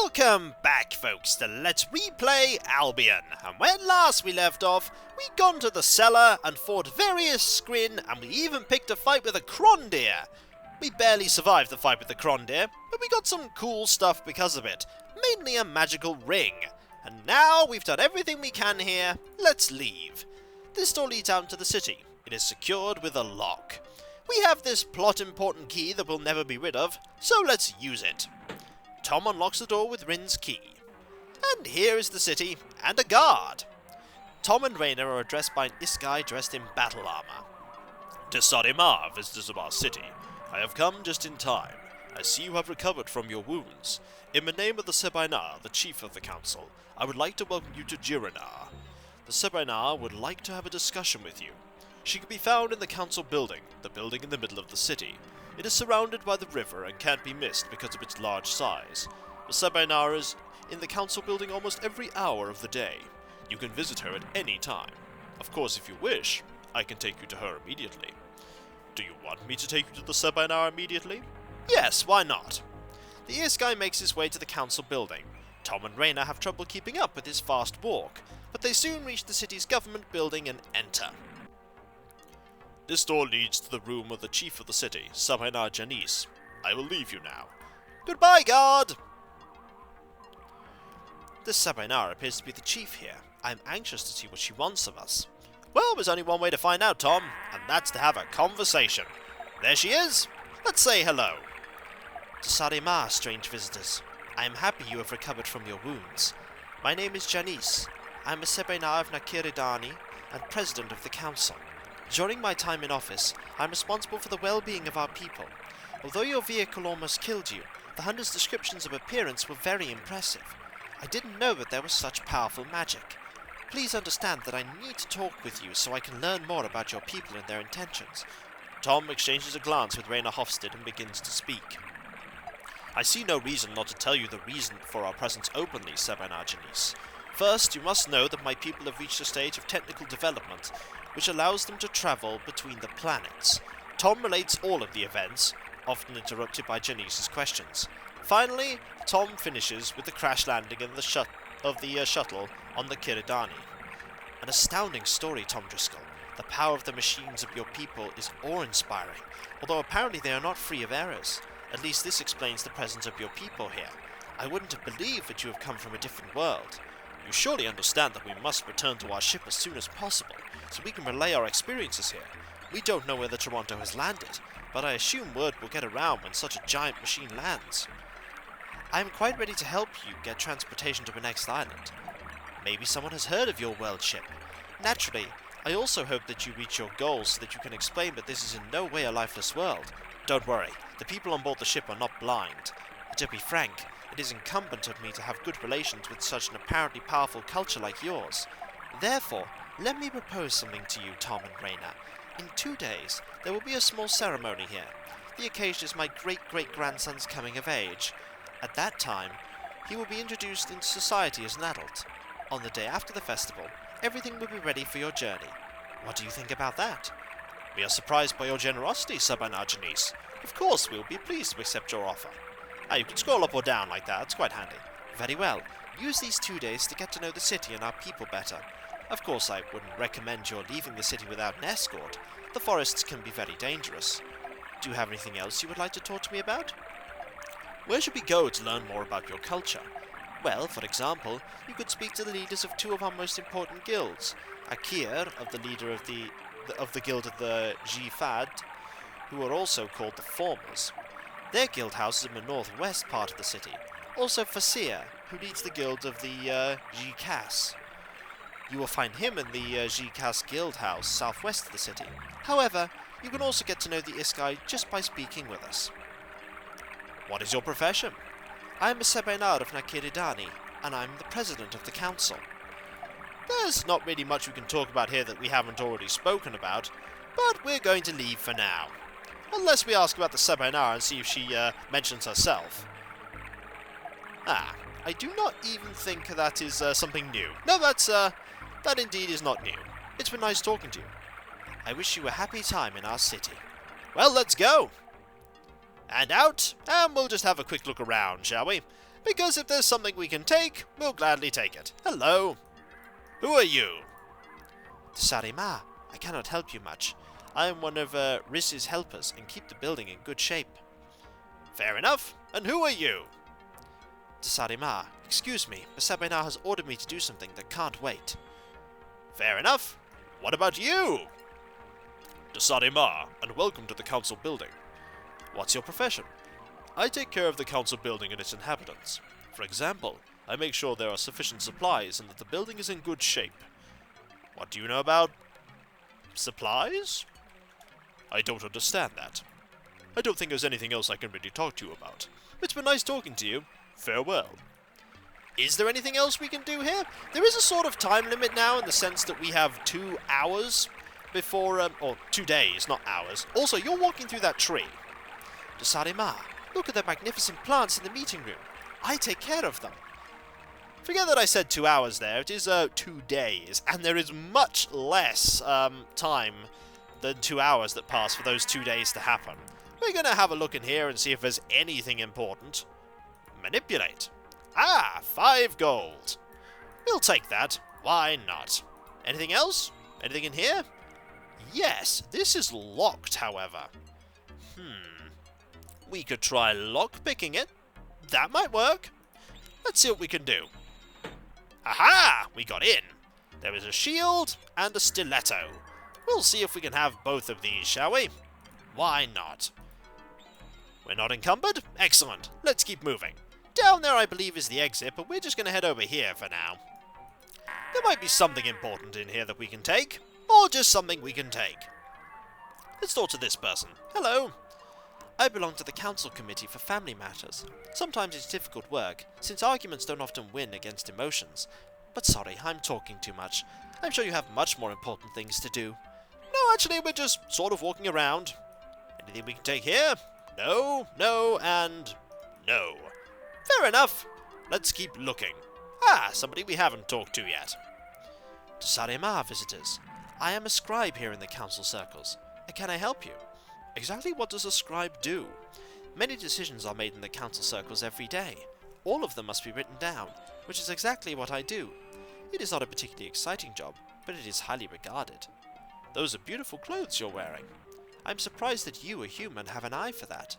Welcome back, folks, to Let's Replay Albion. And when last we left off, we'd gone to the cellar and fought various Skrin, and we even picked a fight with a Krondir. We barely survived the fight with the Krondir, but we got some cool stuff because of it, mainly a magical ring. And now we've done everything we can here, let's leave. This door leads out into the city. It is secured with a lock. We have this plot-important key that we'll never be rid of, so let's use it. Tom unlocks the door with Rin's key. And here is the city, and a guard. Tom and Raina are addressed by an iskai dressed in battle armor. To Jirinaar, visitors of our city. I have come just in time. I see you have recovered from your wounds. In the name of the Jirinaar, the chief of the council, I would like to welcome you to Jirinaar. The Jirinaar would like to have a discussion with you. She can be found in the council building, the building in the middle of the city. It is surrounded by the river and can't be missed because of its large size. The Jirinaar is in the council building almost every hour of the day. You can visit her at any time. Of course, if you wish, I can take you to her immediately. Do you want me to take you to the Jirinaar immediately? Yes, why not? The iskai makes his way to the council building. Tom and Raina have trouble keeping up with his fast walk, but they soon reach the city's government building and enter. This door leads to the room of the chief of the city, Jirinaar Janice. I will leave you now. Goodbye, guard! This Jirinaar appears to be the chief here. I am anxious to see what she wants of us. Well, there's only one way to find out, Tom, and that's to have a conversation. There she is. Let's say hello. To Jirinaar, strange visitors. I am happy you have recovered from your wounds. My name is Janice. I am a Jirinaar of Nakiridani and president of the council. During my time in office, I am responsible for the well-being of our people. Although your vehicle almost killed you, the hunter's descriptions of appearance were very impressive. I didn't know that there was such powerful magic. Please understand that I need to talk with you so I can learn more about your people and their intentions. Tom exchanges a glance with Raina Hofstad and begins to speak. I see no reason not to tell you the reason for our presence openly, Jirinaar Janice. First, you must know that my people have reached a stage of technical development which allows them to travel between the planets. Tom relates all of the events, often interrupted by Janice's questions. Finally, Tom finishes with the crash landing of the shuttle on the Kiridani. An astounding story, Tom Driscoll. The power of the machines of your people is awe-inspiring, although apparently they are not free of errors. At least this explains the presence of your people here. I wouldn't have believed that you have come from a different world. You surely understand that we must return to our ship as soon as possible, so we can relay our experiences here. We don't know where the Toronto has landed, but I assume word will get around when such a giant machine lands. I am quite ready to help you get transportation to the next island. Maybe someone has heard of your world ship. Naturally, I also hope that you reach your goals so that you can explain that this is in no way a lifeless world. Don't worry, the people on board the ship are not blind. To be frank, it is incumbent on me to have good relations with such an apparently powerful culture like yours. Therefore, let me propose something to you, Tom and Raina. In 2 days, there will be a small ceremony here. The occasion is my great-great-grandson's coming of age. At that time, he will be introduced into society as an adult. On the day after the festival, everything will be ready for your journey. What do you think about that? We are surprised by your generosity, Jirinaar Janice. Of course, we will be pleased to accept your offer. You can scroll up or down like that, it's quite handy. Very well. Use these 2 days to get to know the city and our people better. Of course, I wouldn't recommend your leaving the city without an escort. The forests can be very dangerous. Do you have anything else you would like to talk to me about? Where should we go to learn more about your culture? Well, for example, you could speak to the leaders of 2 of our most important guilds. Akir, of the leader of the guild of the Jifad, who are also called the Formers. Their guild house is in the northwest part of the city. Also Fasir, who leads the guild of the Jikas. You will find him in the Jikas guild house southwest of the city. However, you can also get to know the iskai just by speaking with us. What is your profession? I am a Jirinaar of Nakiridani, and I am the president of the council. There's not really much we can talk about here that we haven't already spoken about, but we're going to leave for now. Unless we ask about the Jirinaar and see if she mentions herself. I do not even think that is something new. No, that indeed is not new. It's been nice talking to you. I wish you a happy time in our city. Well, let's go! And out, and we'll just have a quick look around, shall we? because if there's something we can take, we'll gladly take it. Hello. Who are you? Sorry, Ma. I cannot help you much. I am one of Riss's helpers and keep the building in good shape. Fair enough. And who are you? Sorry, Ma. Excuse me, but Sabina has ordered me to do something that can't wait. Fair enough. What about you? Desadima, and welcome to the council building. What's your profession? I take care of the council building and its inhabitants. For example, I make sure there are sufficient supplies and that the building is in good shape. What do you know about supplies? I don't understand that. I don't think there's anything else I can really talk to you about. It's been nice talking to you. Farewell. Is there anything else we can do here? There is a sort of time limit now in the sense that we have 2 hours before, or 2 days, not hours. Also, you're walking through that tree. Sorry, Ma. Look at the magnificent plants in the meeting room. I take care of them. Forget that I said 2 hours there. It is 2 days, and there is much less time than 2 hours that pass for those 2 days to happen. We're going to have a look in here and see if there's anything important. Manipulate. Ah, 5 gold. We'll take that. Why not? Anything else? Anything in here? Yes, this is locked, however. We could try lock-picking it. That might work. Let's see what we can do. Aha! We got in. There is a shield and a stiletto. We'll see if we can have both of these, shall we? Why not? We're not encumbered? Excellent. Let's keep moving. Down there, I believe, is the exit, but we're just going to head over here for now. There might be something important in here that we can take, or just something we can take. Let's talk to this person. Hello. I belong to the Council Committee for Family Matters. Sometimes it's difficult work, since arguments don't often win against emotions. But sorry, I'm talking too much. I'm sure you have much more important things to do. No, actually, we're just sort of walking around. Anything we can take here? No, no, and no. Fair enough. Let's keep looking. Ah, somebody we haven't talked to yet. Sarema, visitors. I am a scribe here in the council circles. Can I help you? Exactly what does a scribe do? Many decisions are made in the council circles every day. All of them must be written down, which is exactly what I do. It is not a particularly exciting job, but it is highly regarded. Those are beautiful clothes you're wearing. I'm surprised that you, a human, have an eye for that.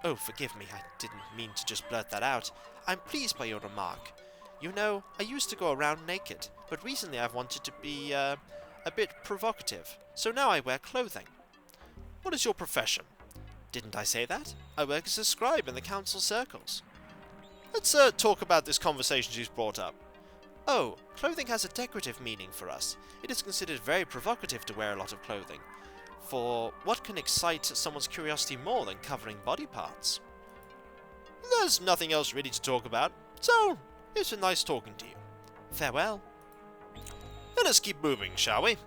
Oh, forgive me, I didn't mean to just blurt that out. I'm pleased by your remark. You know, I used to go around naked, but recently I've wanted to be, a bit provocative, so now I wear clothing. What is your profession? Didn't I say that? I work as a scribe in the council circles. Let's, talk about this conversation she's brought up. Oh, clothing has a decorative meaning for us. It is considered very provocative to wear a lot of clothing. For what can excite someone's curiosity more than covering body parts? There's nothing else really to talk about, so it's been nice talking to you. Farewell. Let us keep moving, shall we?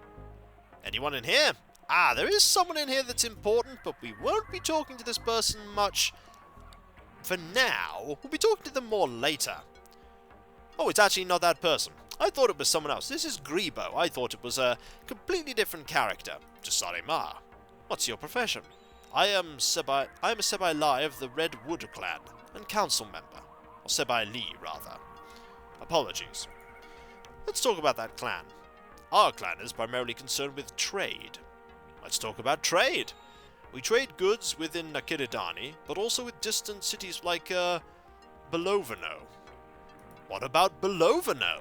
Anyone in here? Ah, there is someone in here that's important, but we won't be talking to this person much for now. We'll be talking to them more later. Oh, it's actually not that person. I thought it was someone else. This is Grebo. I thought it was a completely different character. Jirinaar. What's your profession? I am a Sebai Lai of the Red Wood clan, and council member. Or Sebai Li, rather. Apologies. Let's talk about that clan. Our clan is primarily concerned with trade. Let's talk about trade. We trade goods within Nakiridani, but also with distant cities like, Belovano. What about Belovano?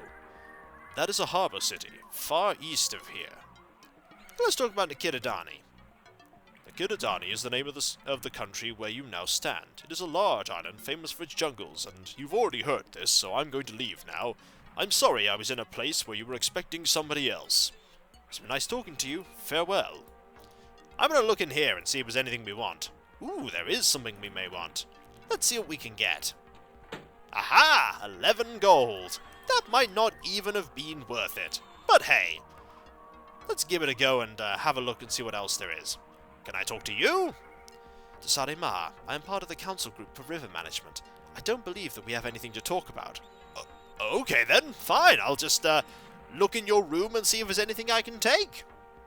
That is a harbour city, far east of here. Let's talk about Nakiridani. Nakiridani is the name of the country where you now stand. It is a large island famous for its jungles, and you've already heard this, so I'm going to leave now. I'm sorry I was in a place where you were expecting somebody else. It's been nice talking to you. Farewell. I'm going to look in here and see if there's anything we want. Ooh, there is something we may want. Let's see what we can get. Aha! 11 gold. That might not even have been worth it. But hey, let's give it a go and have a look and see what else there is. Can I talk to you? Sarima, I am part of the council group for river management. I don't believe that we have anything to talk about. Okay then, fine. I'll just look in your room and see if there's anything I can take.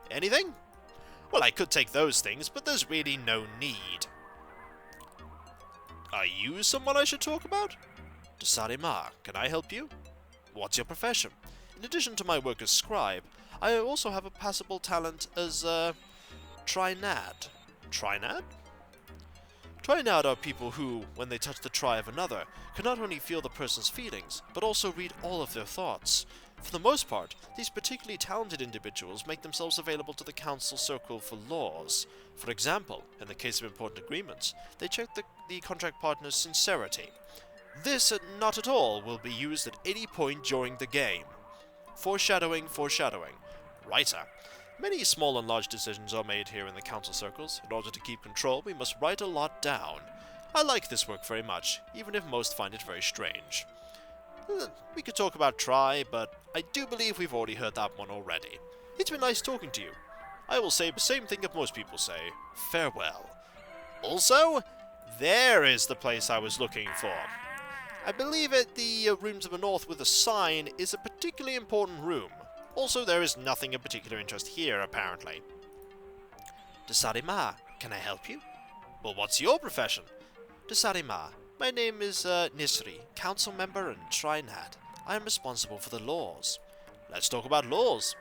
Anything? Well, I could take those things, but there's really no need. Are you someone I should talk about? Jirinaar, can I help you? What's your profession? In addition to my work as scribe, I also have a passable talent as, trinad. Trinad? Trinad are people who, when they touch the tri of another, can not only feel the person's feelings, but also read all of their thoughts. For the most part, these particularly talented individuals make themselves available to the council circle for laws. For example, in the case of important agreements, they check the contract partner's sincerity. This, not at all, will be used at any point during the game. Foreshadowing, foreshadowing. Writer. Many small and large decisions are made here in the council circles. In order to keep control, we must write a lot down. I like this work very much, even if most find it very strange. We could talk about try, but I do believe we've already heard that one already. It's been nice talking to you. I will say the same thing that most people say. Farewell. Also, there is the place I was looking for. I believe it, the room to the north with a sign is a particularly important room. Also, there is nothing of particular interest here, apparently. Jirinaar, can I help you? Well, what's your profession? Jirinaar, my name is Nisri, council member and Trinad. I am responsible for the laws. Let's talk about laws.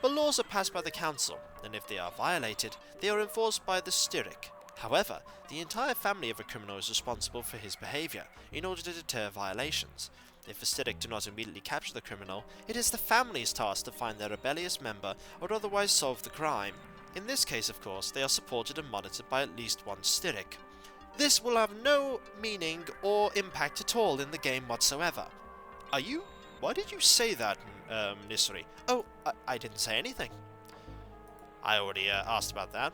Well, laws are passed by the council, and if they are violated, they are enforced by the styric. However, the entire family of a criminal is responsible for his behavior, in order to deter violations. If the styric do not immediately capture the criminal, it is the family's task to find their rebellious member or otherwise solve the crime. In this case, of course, they are supported and monitored by at least one styric. This will have no meaning or impact at all in the game whatsoever. Why did you say that, Nisri? Oh, I didn't say anything. I already asked about that.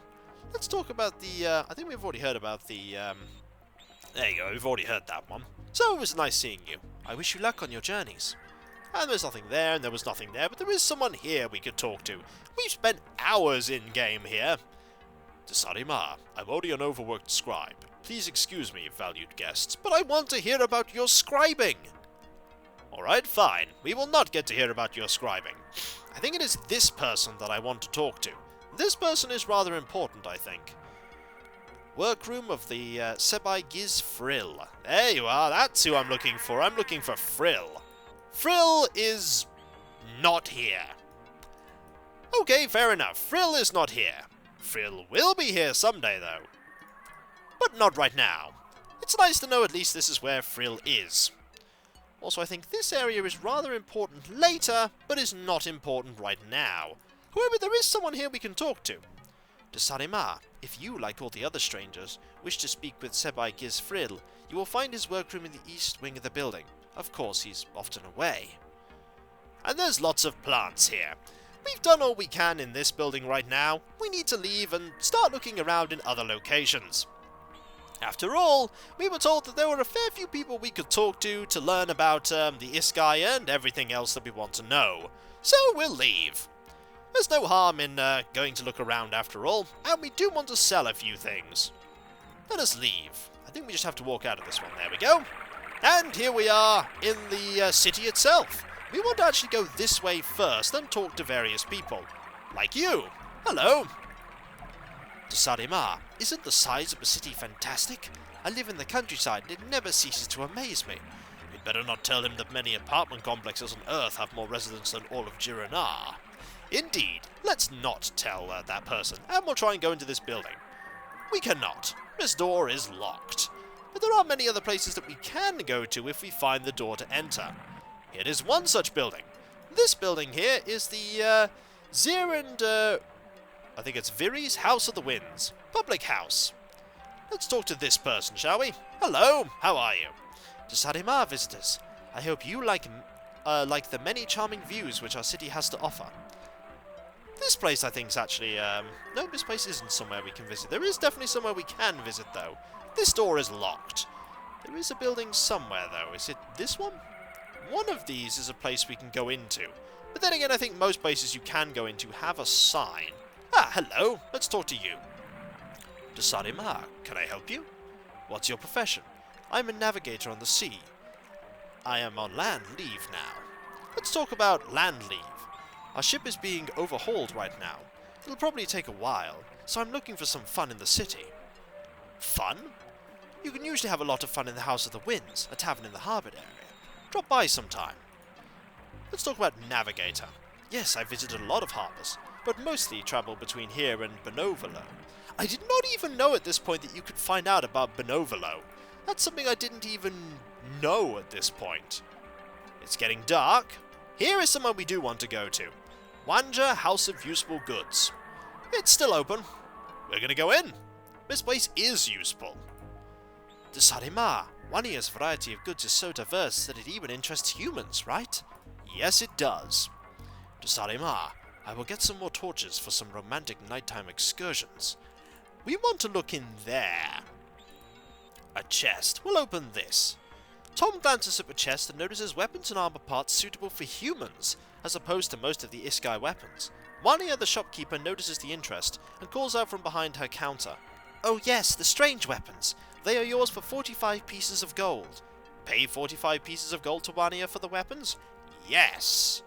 Let's talk about the, I think we've already heard about the, there you go, we've already heard that one. So it was nice seeing you. I wish you luck on your journeys. And there's nothing there, and there was nothing there, but there is someone here we could talk to. We've spent hours in-game here. Jirinaar, I'm only an overworked scribe. Please excuse me, valued guests, but I want to hear about your scribing. Alright, fine. We will not get to hear about your scribing. I think it is this person that I want to talk to. This person is rather important, I think. Workroom of the sci-fi Frill. There you are, that's who I'm looking for. I'm looking for Frill. Frill is not here. Okay, fair enough. Frill is not here. Frill will be here someday, though. But not right now. It's nice to know at least this is where Frill is. Also, I think this area is rather important later, but is not important right now. However, there is someone here we can talk to. Jirinaar, if you, like all the other strangers, wish to speak with Sebai Giz Frill, you will find his workroom in the east wing of the building. Of course, he's often away. And there's lots of plants here. We've done all we can in this building right now. We need to leave and start looking around in other locations. After all, we were told that there were a fair few people we could talk to learn about the iskai and everything else that we want to know. So we'll leave. There's no harm in going to look around after all, and we do want to sell a few things. Let us leave. I think we just have to walk out of this one. There we go. And here we are in the city itself. We want to actually go this way first and talk to various people. Like you. Hello. Jirinaar, isn't the size of the city fantastic? I live in the countryside and it never ceases to amaze me. We'd better not tell him that many apartment complexes on Earth have more residents than all of Jirinaar. Indeed, let's not tell that person, and we'll try and go into this building. We cannot. This door is locked. But there are many other places that we can go to if we find the door to enter. It is one such building. This building here is the Zir and I think it's Viri's House of the Winds. Public house. Let's talk to this person, shall we? Hello, how are you? Jirinaar visitors. I hope you like the many charming views which our city has to offer. This place, I think, is actually, no, this place isn't somewhere we can visit. There is definitely somewhere we can visit, though. This door is locked. There is a building somewhere, though. Is it this one? One of these is a place we can go into. But then again, I think most places you can go into have a sign. Ah, hello. Let's talk to you. Jirinaar, can I help you? What's your profession? I'm a navigator on the sea. I am on land leave now. Let's talk about land leave. Our ship is being overhauled right now. It'll probably take a while, so I'm looking for some fun in the city. Fun? You can usually have a lot of fun in the House of the Winds, a tavern in the harbour area. Drop by sometime. Let's talk about Navigator. Yes, I visited a lot of harbours, but mostly travel between here and Benovolo. I did not even know at this point that you could find out about Benovolo. That's something I didn't even know at this point. It's getting dark. Here is somewhere we do want to go to. Wanja House of Useful Goods. It's still open. We're gonna go in. This place is useful. The Sarima. Wania's variety of goods is so diverse that it even interests humans, right? Yes, it does. To Sarima, I will get some more torches for some romantic nighttime excursions. We want to look in there. A chest. We'll open this. Tom glances at the chest and notices weapons and armor parts suitable for humans, as opposed to most of the iskai weapons. Wania, the shopkeeper, notices the interest and calls out from behind her counter. Oh yes, the strange weapons. They are yours for 45 pieces of gold. Pay 45 pieces of gold to Wania for the weapons? Yes.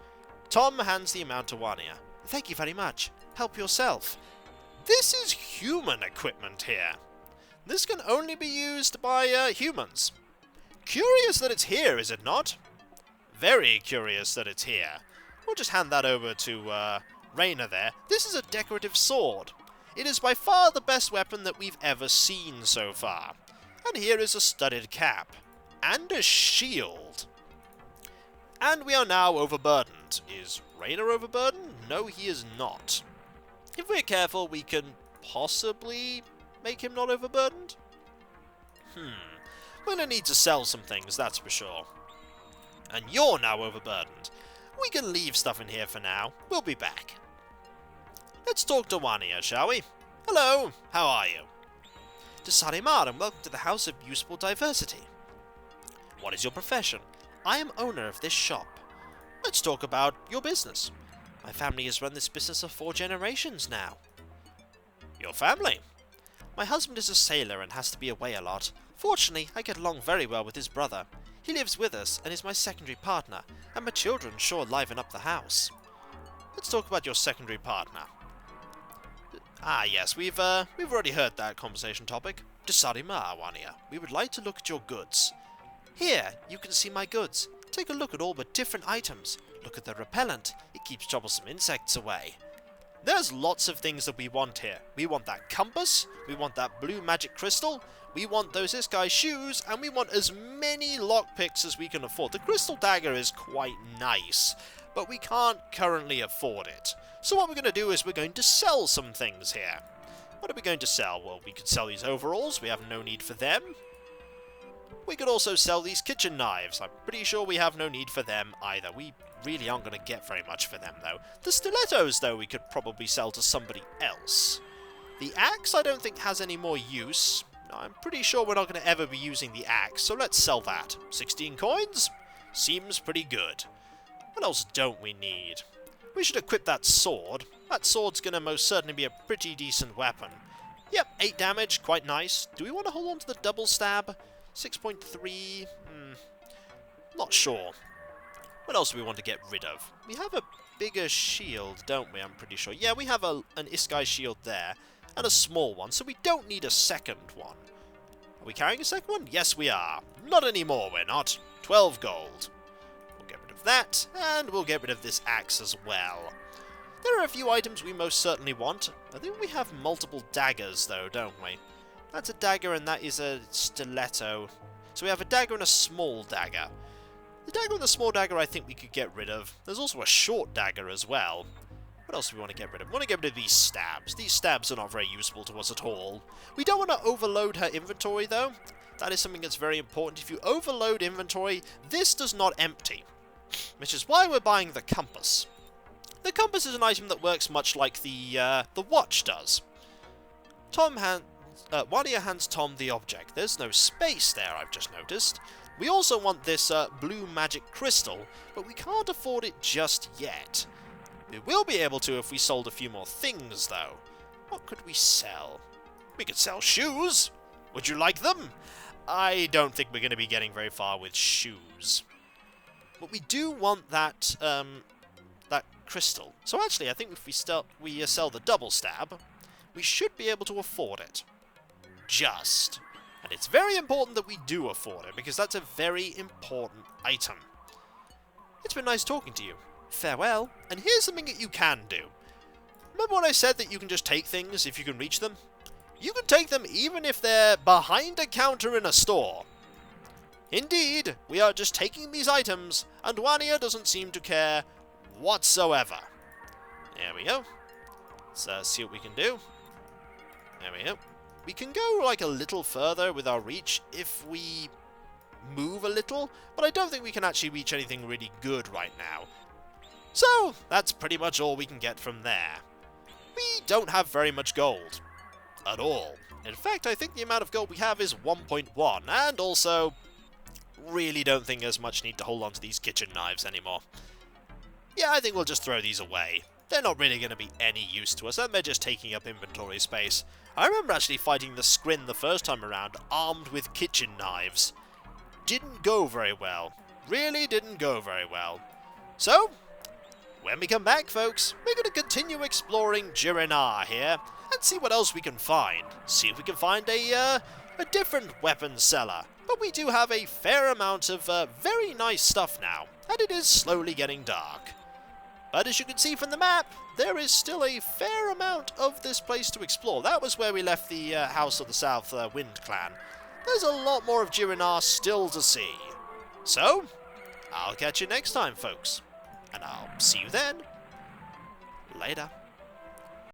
Tom hands the amount to Wania. Thank you very much. Help yourself. This is human equipment here. This can only be used by humans. Curious that it's here, is it not? Very curious that it's here. We'll just hand that over to Raina there. This is a decorative sword. It is by far the best weapon that we've ever seen so far. And here is a studded cap. And a shield. And we are now overburdened. Is Raina overburdened? No, he is not. If we're careful, we can possibly make him not overburdened? We're gonna need to sell some things, that's for sure. And you're now overburdened. We can leave stuff in here for now. We'll be back. Let's talk to Wania, shall we? Hello, how are you? To Sarimar, and welcome to the House of Useful Diversity. What is your profession? I am owner of this shop. Let's talk about your business. My family has run this business for 4 generations now. Your family? My husband is a sailor and has to be away a lot. Fortunately, I get along very well with his brother. He lives with us and is my secondary partner, and my children sure liven up the house. Let's talk about your secondary partner. Ah yes, we've already heard that conversation topic. Desarima, Wania, we would like to look at your goods. Here, you can see my goods. Take a look at all the different items. Look at the repellent. It keeps troublesome insects away. There's lots of things that we want here. We want that compass, we want that blue magic crystal, we want those iskai shoes, and we want as many lockpicks as we can afford. The crystal dagger is quite nice, but we can't currently afford it. So what we're going to do is we're going to sell some things here. What are we going to sell? Well, we could sell these overalls. We have no need for them. We could also sell these kitchen knives. I'm pretty sure we have no need for them either. We really aren't going to get very much for them, though. The stilettos, though, we could probably sell to somebody else. The axe, I don't think, has any more use. No, I'm pretty sure we're not going to ever be using the axe, so let's sell that. 16 coins? Seems pretty good. What else don't we need? We should equip that sword. That sword's going to most certainly be a pretty decent weapon. Yep, 8 damage, quite nice. Do we want to hold on to the double stab? 6.3? Not sure. What else do we want to get rid of? We have a bigger shield, don't we? I'm pretty sure. Yeah, we have an iskai shield there, and a small one, so we don't need a second one. Are we carrying a second one? Yes, we are. Not anymore, we're not. 12 gold. We'll get rid of that, and we'll get rid of this axe as well. There are a few items we most certainly want. I think we have multiple daggers, though, don't we? That's a dagger, and that is a stiletto. So we have a dagger and a small dagger. The dagger and the small dagger I think we could get rid of. There's also a short dagger as well. What else do we want to get rid of? We want to get rid of these stabs. These stabs are not very useful to us at all. We don't want to overload her inventory, though. That is something that's very important. If you overload inventory, this does not empty. Which is why we're buying the compass. The compass is an item that works much like the watch does. Wania hands Tom the object. There's no space there, I've just noticed. We also want this blue magic crystal, but we can't afford it just yet. We will be able to if we sold a few more things, though. What could we sell? We could sell shoes. Would you like them? I don't think we're going to be getting very far with shoes. But we do want that that crystal. So actually, I think if we sell the double stab, we should be able to afford it. Just. And it's very important that we do afford it, because that's a very important item. It's been nice talking to you. Farewell. And here's something that you can do. Remember when I said that you can just take things if you can reach them? You can take them even if they're behind a counter in a store. Indeed, we are just taking these items, and Wania doesn't seem to care whatsoever. There we go. Let's see what we can do. There we go. We can go like a little further with our reach if we move a little, but I don't think we can actually reach anything really good right now. So, that's pretty much all we can get from there. We don't have very much gold. At all. In fact, I think the amount of gold we have is 1.1, and also really don't think there's much need to hold on to these kitchen knives anymore. Yeah, I think we'll just throw these away. They're not really going to be any use to us, and they're just taking up inventory space. I remember actually fighting the Skrin the first time around, armed with kitchen knives. Didn't go very well. Really didn't go very well. So, when we come back, folks, we're going to continue exploring Jirinaar here, and see what else we can find. See if we can find a different weapon seller. But we do have a fair amount of very nice stuff now, and it is slowly getting dark. But as you can see from the map, there is still a fair amount of this place to explore. That was where we left the House of the South Wind Clan. There's a lot more of Jirinaar still to see. So, I'll catch you next time, folks. And I'll see you then. Later.